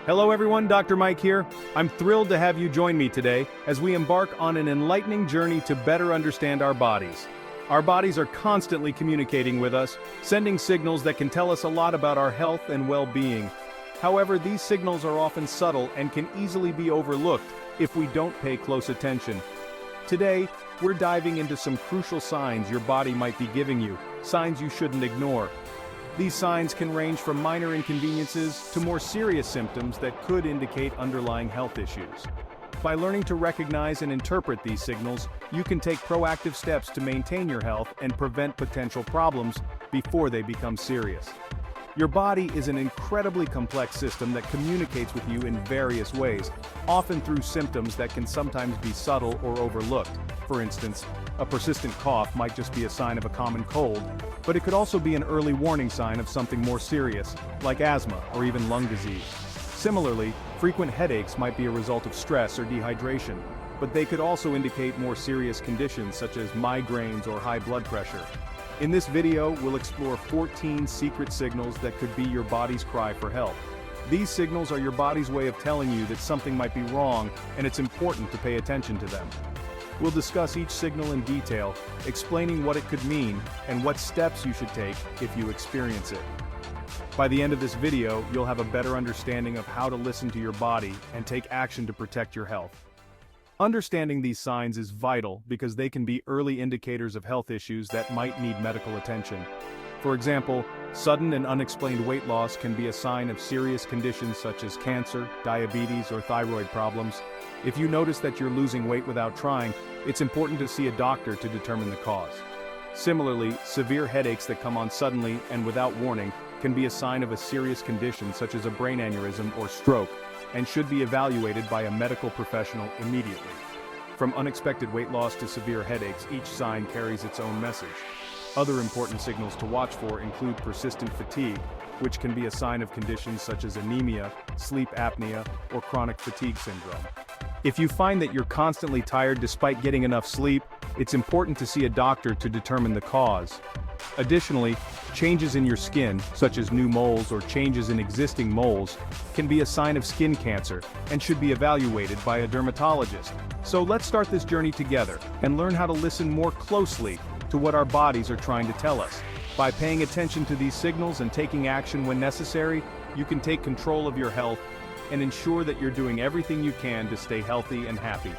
Hello everyone, Dr. Mike here. I'm thrilled to have you join me today as we embark on an enlightening journey to better understand our bodies. Our bodies are constantly communicating with us, sending signals that can tell us a lot about our health and well-being. However, these signals are often subtle and can easily be overlooked if we don't pay close attention. Today, we're diving into some crucial signs your body might be giving you, signs you shouldn't ignore. These signs can range from minor inconveniences to more serious symptoms that could indicate underlying health issues. By learning to recognize and interpret these signals, you can take proactive steps to maintain your health and prevent potential problems before they become serious. Your body is an incredibly complex system that communicates with you in various ways, often through symptoms that can sometimes be subtle or overlooked. For instance, a persistent cough might just be a sign of a common cold, but it could also be an early warning sign of something more serious, like asthma or even lung disease. Similarly, frequent headaches might be a result of stress or dehydration, but they could also indicate more serious conditions such as migraines or high blood pressure. In this video, we'll explore 14 secret signals that could be your body's cry for help. These signals are your body's way of telling you that something might be wrong, and it's important to pay attention to them. We'll discuss each signal in detail, explaining what it could mean and what steps you should take if you experience it. By the end of this video, you'll have a better understanding of how to listen to your body and take action to protect your health. Understanding these signs is vital because they can be early indicators of health issues that might need medical attention. For example, sudden and unexplained weight loss can be a sign of serious conditions such as cancer, diabetes, or thyroid problems. If you notice that you're losing weight without trying, it's important to see a doctor to determine the cause. Similarly, severe headaches that come on suddenly and without warning can be a sign of a serious condition such as a brain aneurysm or stroke, and should be evaluated by a medical professional immediately. From unexpected weight loss to severe headaches, each sign carries its own message. Other important signals to watch for include persistent fatigue, which can be a sign of conditions such as anemia, sleep apnea, or chronic fatigue syndrome. If you find that you're constantly tired despite getting enough sleep, it's important to see a doctor to determine the cause. Additionally, changes in your skin, such as new moles or changes in existing moles, can be a sign of skin cancer and should be evaluated by a dermatologist. So let's start this journey together and learn how to listen more closely to what our bodies are trying to tell us. By paying attention to these signals and taking action when necessary, you can take control of your health and ensure that you're doing everything you can to stay healthy and happy.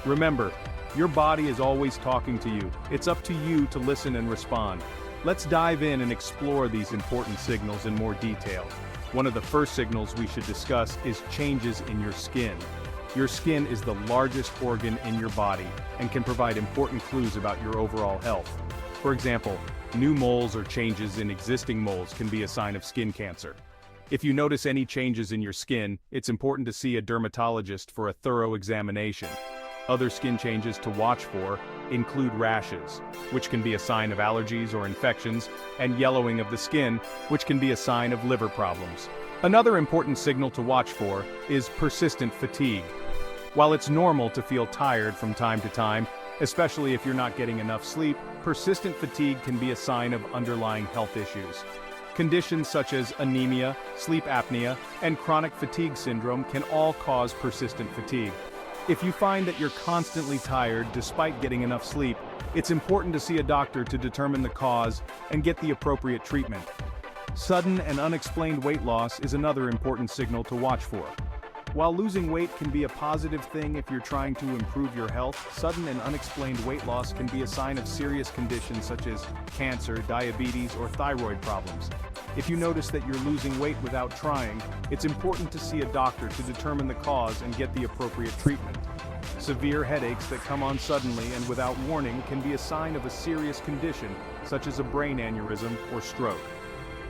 Remember, your body is always talking to you. It's up to you to listen and respond. Let's dive in and explore these important signals in more detail. One of the first signals we should discuss is changes in your skin. Your skin is the largest organ in your body and can provide important clues about your overall health. For example, new moles or changes in existing moles can be a sign of skin cancer. If you notice any changes in your skin, it's important to see a dermatologist for a thorough examination. Other skin changes to watch for include rashes, which can be a sign of allergies or infections, and yellowing of the skin, which can be a sign of liver problems. Another important signal to watch for is persistent fatigue. While it's normal to feel tired from time to time, especially if you're not getting enough sleep, persistent fatigue can be a sign of underlying health issues. Conditions such as anemia, sleep apnea, and chronic fatigue syndrome can all cause persistent fatigue. If you find that you're constantly tired despite getting enough sleep, it's important to see a doctor to determine the cause and get the appropriate treatment. Sudden and unexplained weight loss is another important signal to watch for. While losing weight can be a positive thing if you're trying to improve your health, sudden and unexplained weight loss can be a sign of serious conditions such as cancer, diabetes, or thyroid problems. If you notice that you're losing weight without trying, it's important to see a doctor to determine the cause and get the appropriate treatment. Severe headaches that come on suddenly and without warning can be a sign of a serious condition, such as a brain aneurysm or stroke.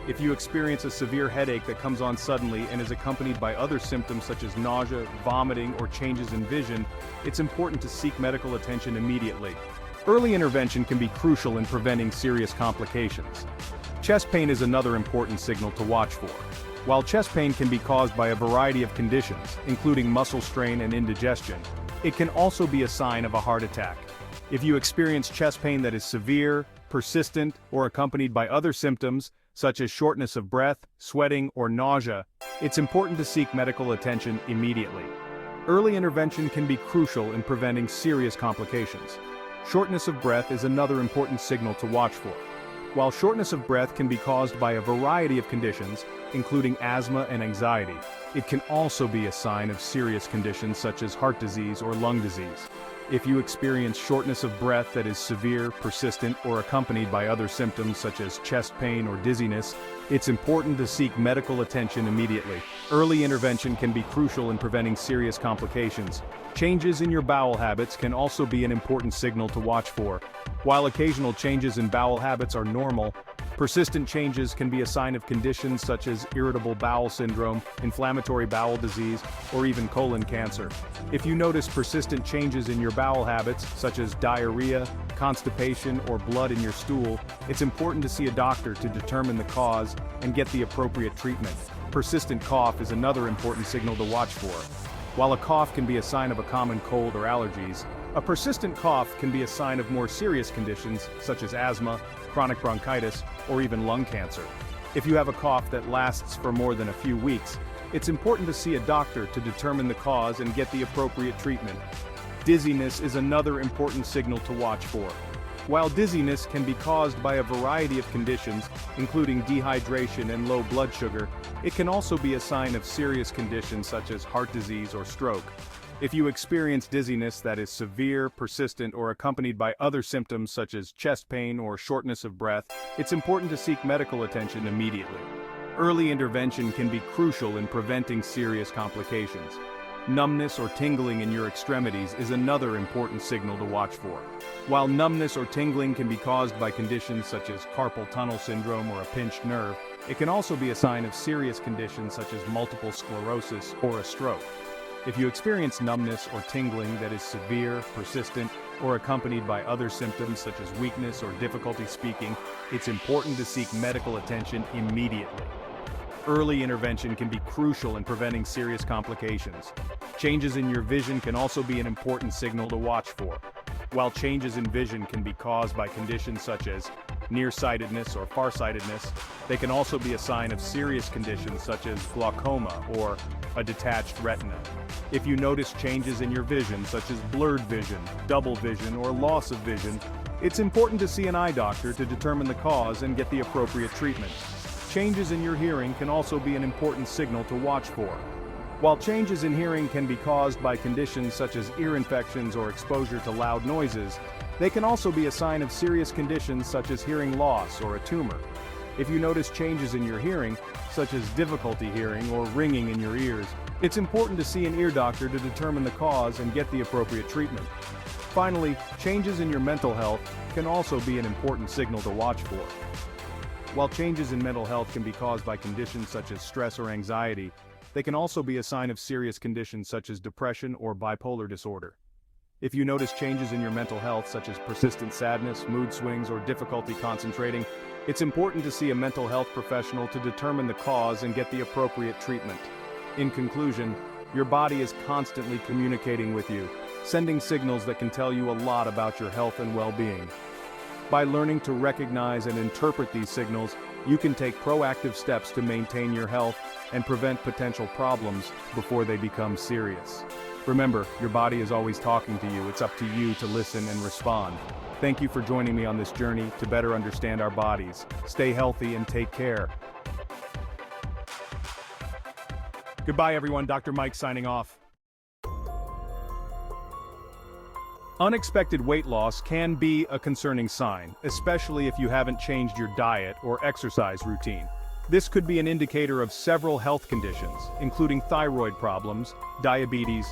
If you experience a severe headache that comes on suddenly and is accompanied by other symptoms such as nausea, vomiting, or changes in vision, it's important to seek medical attention immediately. Early intervention can be crucial in preventing serious complications. Chest pain is another important signal to watch for. While chest pain can be caused by a variety of conditions, including muscle strain and indigestion, it can also be a sign of a heart attack. If you experience chest pain that is severe, persistent, or accompanied by other symptoms, such as shortness of breath, sweating, or nausea, it's important to seek medical attention immediately. Early intervention can be crucial in preventing serious complications. Shortness of breath is another important signal to watch for. While shortness of breath can be caused by a variety of conditions, including asthma and anxiety, it can also be a sign of serious conditions such as heart disease or lung disease. If you experience shortness of breath that is severe, persistent, or accompanied by other symptoms such as chest pain or dizziness, it's important to seek medical attention immediately. Early intervention can be crucial in preventing serious complications. Changes in your bowel habits can also be an important signal to watch for. While occasional changes in bowel habits are normal, persistent changes can be a sign of conditions such as irritable bowel syndrome, inflammatory bowel disease, or even colon cancer. If you notice persistent changes in your bowel habits, such as diarrhea, constipation, or blood in your stool, it's important to see a doctor to determine the cause and get the appropriate treatment. Persistent cough is another important signal to watch for. While a cough can be a sign of a common cold or allergies, a persistent cough can be a sign of more serious conditions such as asthma, chronic bronchitis, or even lung cancer. If you have a cough that lasts for more than a few weeks, it's important to see a doctor to determine the cause and get the appropriate treatment. Dizziness is another important signal to watch for. While dizziness can be caused by a variety of conditions, including dehydration and low blood sugar, it can also be a sign of serious conditions such as heart disease or stroke. If you experience dizziness that is severe, persistent, or accompanied by other symptoms such as chest pain or shortness of breath, it's important to seek medical attention immediately. Early intervention can be crucial in preventing serious complications. Numbness or tingling in your extremities is another important signal to watch for. While numbness or tingling can be caused by conditions such as carpal tunnel syndrome or a pinched nerve, it can also be a sign of serious conditions such as multiple sclerosis or a stroke. If you experience numbness or tingling that is severe, persistent, or accompanied by other symptoms such as weakness or difficulty speaking, it's important to seek medical attention immediately. Early intervention can be crucial in preventing serious complications. Changes in your vision can also be an important signal to watch for. While changes in vision can be caused by conditions such as nearsightedness or farsightedness, they can also be a sign of serious conditions such as glaucoma or a detached retina. If you notice changes in your vision such as blurred vision, double vision, or loss of vision, it's important to see an eye doctor to determine the cause and get the appropriate treatment. Changes in your hearing can also be an important signal to watch for. While changes in hearing can be caused by conditions such as ear infections or exposure to loud noises, they can also be a sign of serious conditions such as hearing loss or a tumor. If you notice changes in your hearing, such as difficulty hearing or ringing in your ears, it's important to see an ear doctor to determine the cause and get the appropriate treatment. Finally, changes in your mental health can also be an important signal to watch for. While changes in mental health can be caused by conditions such as stress or anxiety, they can also be a sign of serious conditions such as depression or bipolar disorder. If you notice changes in your mental health such as persistent sadness, mood swings, or difficulty concentrating, it's important to see a mental health professional to determine the cause and get the appropriate treatment. In conclusion, your body is constantly communicating with you, sending signals that can tell you a lot about your health and well-being. By learning to recognize and interpret these signals, you can take proactive steps to maintain your health and prevent potential problems before they become serious. Remember, your body is always talking to you. It's up to you to listen and respond. Thank you for joining me on this journey to better understand our bodies. Stay healthy and take care. Goodbye, everyone. Dr. Mike signing off. Unexpected weight loss can be a concerning sign, especially if you haven't changed your diet or exercise routine. This could be an indicator of several health conditions, including thyroid problems, diabetes,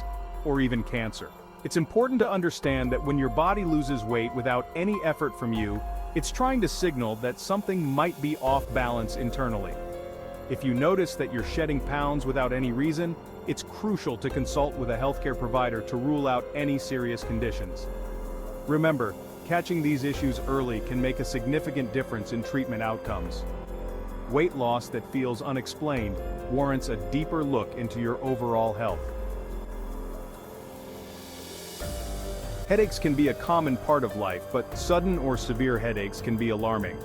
or even cancer. It's important to understand that when your body loses weight without any effort from you, it's trying to signal that something might be off balance internally. If you notice that you're shedding pounds without any reason, it's crucial to consult with a healthcare provider to rule out any serious conditions. Remember, catching these issues early can make a significant difference in treatment outcomes. Weight loss that feels unexplained warrants a deeper look into your overall health. Headaches can be a common part of life, but sudden or severe headaches can be alarming.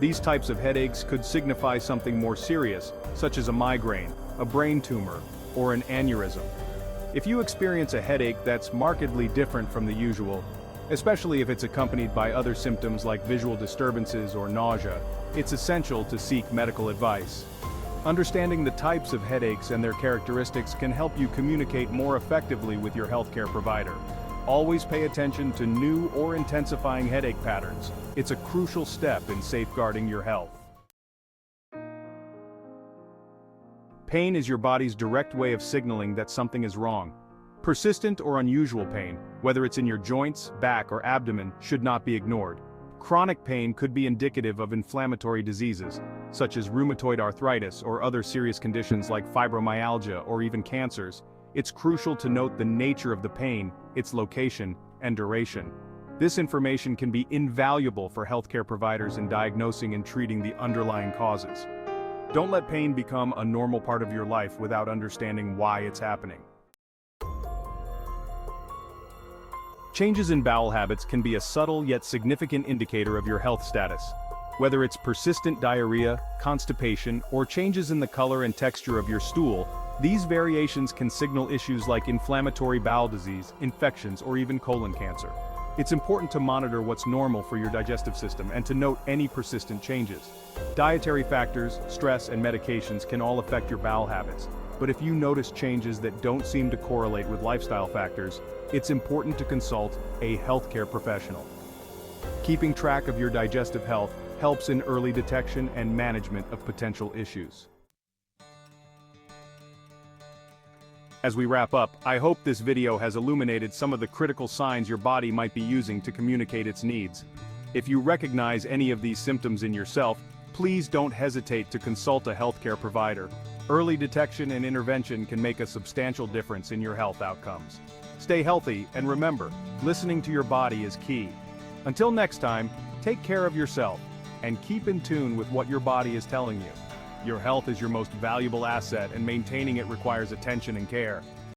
These types of headaches could signify something more serious, such as a migraine, a brain tumor, or an aneurysm. If you experience a headache that's markedly different from the usual, especially if it's accompanied by other symptoms like visual disturbances or nausea, it's essential to seek medical advice. Understanding the types of headaches and their characteristics can help you communicate more effectively with your healthcare provider. Always pay attention to new or intensifying headache patterns. It's a crucial step in safeguarding your health. Pain is your body's direct way of signaling that something is wrong. Persistent or unusual pain, whether it's in your joints, back, or abdomen, should not be ignored. Chronic pain could be indicative of inflammatory diseases, such as rheumatoid arthritis or other serious conditions like fibromyalgia or even cancers. It's crucial to note the nature of the pain, its location, and duration. This information can be invaluable for healthcare providers in diagnosing and treating the underlying causes. Don't let pain become a normal part of your life without understanding why it's happening. Changes in bowel habits can be a subtle yet significant indicator of your health status. Whether it's persistent diarrhea, constipation, or changes in the color and texture of your stool, these variations can signal issues like inflammatory bowel disease, infections, or even colon cancer. It's important to monitor what's normal for your digestive system and to note any persistent changes. Dietary factors, stress, and medications can all affect your bowel habits, but if you notice changes that don't seem to correlate with lifestyle factors, it's important to consult a healthcare professional. Keeping track of your digestive health helps in early detection and management of potential issues. As we wrap up, I hope this video has illuminated some of the critical signs your body might be using to communicate its needs. If you recognize any of these symptoms in yourself, please don't hesitate to consult a healthcare provider. Early detection and intervention can make a substantial difference in your health outcomes. Stay healthy, and remember, listening to your body is key. Until next time, take care of yourself, and keep in tune with what your body is telling you. Your health is your most valuable asset, and maintaining it requires attention and care.